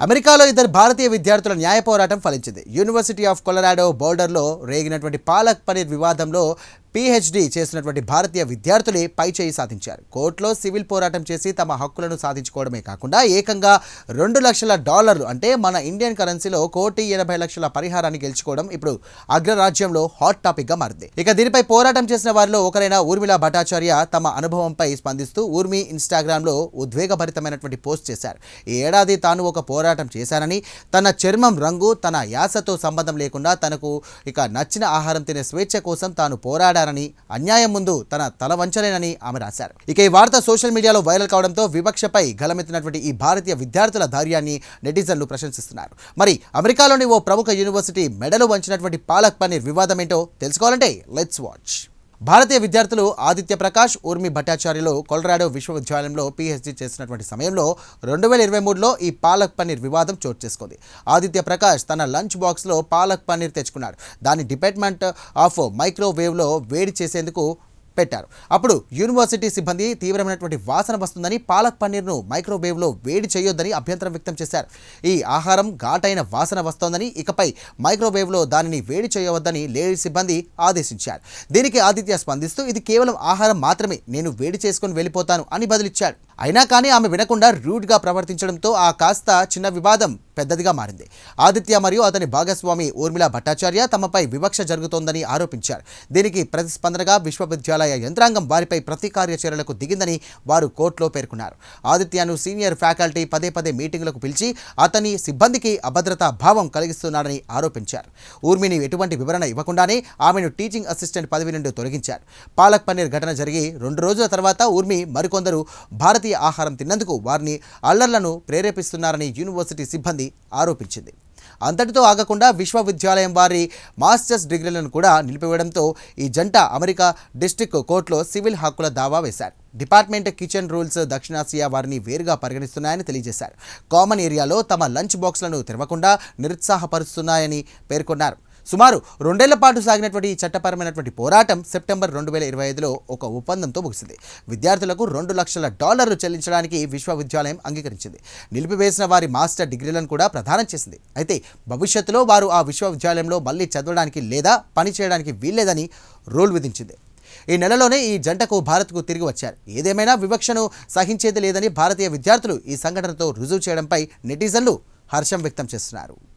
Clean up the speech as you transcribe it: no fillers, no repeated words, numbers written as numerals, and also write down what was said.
అమెరికాలో ఇద్దరు భారతీయ విద్యార్థుల న్యాయ పోరాటం ఫలించింది. యూనివర్సిటీ ఆఫ్ కొలరాడో బోల్డర్లో రేగినటువంటి పాలక్ పనీర్ వివాదంలో పీహెచ్డీ చేసినటువంటి భారతీయ విద్యార్థులే పైచేయి సాధించారు. కోర్టులో సివిల్ పోరాటం చేసి తమ హక్కులను సాధించుకోవడమే కాకుండా ఏకంగా $2 లక్షల అంటే మన ఇండియన్ కరెన్సీలో 1,80,00,000 పరిహారాన్ని గెలుచుకోవడం ఇప్పుడు అగ్రరాజ్యంలో హాట్ టాపిక్గా మారింది. ఇక దీనిపై పోరాటం చేసిన వారిలో ఒకరైన ఊర్మిళ భట్టాచార్య తమ అనుభవంపై స్పందిస్తూ ఊర్మి ఇన్స్టాగ్రామ్లో ఉద్వేగభరితమైనటువంటి పోస్ట్ చేశారు. ఈ ఏడాది తాను ఒక పోరాటం చేశానని, తన చర్మం రంగు తన యాసతో సంబంధం లేకుండా తనకు ఇక నచ్చిన ఆహారం తినే స్వేచ్ఛ కోసం తాను పోరాడారని, అన్యాయం ముందు తన తల వంచలేనని ఆమె రాశారు. ఇక ఈ వార్త సోషల్ మీడియాలో వైరల్ కావడంతో వివక్షపై గలమెత్తినటువంటి ఈ భారతీయ విద్యార్థుల ధైర్యాన్ని నెటిజన్లు ప్రశంసిస్తున్నారు. మరి అమెరికాలోని ఓ ప్రముఖ యూనివర్సిటీ మెడలు వంచినటువంటి పాలక్ పనీర్ వివాదం ఏంటో తెలుసుకోవాలంటే లెట్స్ వాచ్. భారతీయ విద్యార్థులు ఆదిత్య ప్రకాష్, ఊర్మి భట్టాచార్యలు కొలరాడో విశ్వవిద్యాలయంలో పీహెచ్డీ చేసినటువంటి సమయంలో 2023లో ఈ పాలక్ పనీర్ వివాదం చోటు చేసుకుంది. ఆదిత్య ప్రకాష్ తన లంచ్ బాక్స్లో పాలక్ పనీర్ తెచ్చుకున్నాడు. దాన్ని డిపార్ట్మెంట్ ఆఫ్ మైక్రోవేవ్లో వేడి చేసేందుకు పెట్టారు. అప్పుడు యూనివర్సిటీ సిబ్బంది తీవ్రమైనటువంటి వాసన వస్తుందని, పాలక్ పన్నీర్ను మైక్రోవేవ్లో వేడి చేయొద్దని అభ్యంతరం వ్యక్తం చేశారు. ఈ ఆహారం ఘాటైన వాసన వస్తోందని, ఇకపై మైక్రోవేవ్లో దానిని వేడి చేయవద్దని లేడీ సిబ్బంది ఆదేశించారు. దీనికి ఆదిత్య స్పందిస్తూ ఇది కేవలం ఆహారం మాత్రమే, నేను వేడి చేసుకుని వెళ్ళిపోతాను అని బదులిచ్చాడు. అయినా కానీ ఆమె వినకుండా రూడ్గా ప్రవర్తించడంతో ఆ కాస్త చిన్న వివాదం పెద్దదిగా మారింది. ఆదిత్య మరియు అతని భాగస్వామి ఊర్మిళ భట్టాచార్య తమపై వివక్ష జరుగుతోందని ఆరోపించారు. దీనికి ప్రతిస్పందనగా విశ్వవిద్యాలయ యంత్రాంగం వారిపై ప్రతీకార్య చర్యలకు దిగిందని వారు కోర్టులో పేర్కొన్నారు. ఆదిత్యను సీనియర్ ఫ్యాకల్టీ పదే మీటింగులకు పిలిచి అతని సిబ్బందికి అభద్రతా భావం కలిగిస్తున్నారని ఆరోపించారు. ఊర్మిని ఎటువంటి వివరణ ఇవ్వకుండానే ఆమెను టీచింగ్ అసిస్టెంట్ పదవి నుండి తొలగించారు. పాలక్ పన్నీర్ ఘటన జరిగి 2 రోజుల తర్వాత ఊర్మి మరికొందరు భారతీయ ఆహారం తిన్నందుకు వారిని అల్లర్లను ప్రేరేపిస్తున్నారని యూనివర్సిటీ సిబ్బంది ఆరోపించింది. అంతటితో ఆగకుండా విశ్వవిద్యాలయం వారి మాస్టర్స్ డిగ్రీలను కూడా నిలిపివేయడంతో ఈ జంట అమెరికా డిస్ట్రిక్ట్ కోర్టులో సివిల్ హక్కుల దావా వేశారు. డిపార్ట్మెంట్ కిచెన్ రూల్స్ దక్షిణాసియా వారిని వేరుగా పరిగణిస్తున్నాయని తెలియజేశారు. కామన్ ఏరియాలో తమ లంచ్ బాక్స్లను తెరవకుండా నిరుత్సాహపరుస్తున్నాయని పేర్కొన్నారు. సుమారు 2 ఏళ్ల పాటు సాగినటువంటి ఈ చట్టపరమైనటువంటి పోరాటం సెప్టెంబర్ 2025లో ఒక ఒప్పందంతో ముగిసింది. విద్యార్థులకు $2 లక్షల చెల్లించడానికి విశ్వవిద్యాలయం అంగీకరించింది. నిలిపివేసిన వారి మాస్టర్ డిగ్రీలను కూడా ప్రదానం చేసింది. అయితే భవిష్యత్తులో వారు ఆ విశ్వవిద్యాలయంలో మళ్ళీ చదవడానికి లేదా పని చేయడానికి వీల్లేదని రూల్ విధించింది. ఈ నెలలోనే ఈ జంటకు భారత్కు తిరిగి వచ్చారు. ఏదేమైనా వివక్షను సహించేది లేదని భారతీయ విద్యార్థులు ఈ సంఘటనతో రుజువు చేయడంపై నెటిజన్లు హర్షం వ్యక్తం చేస్తున్నారు.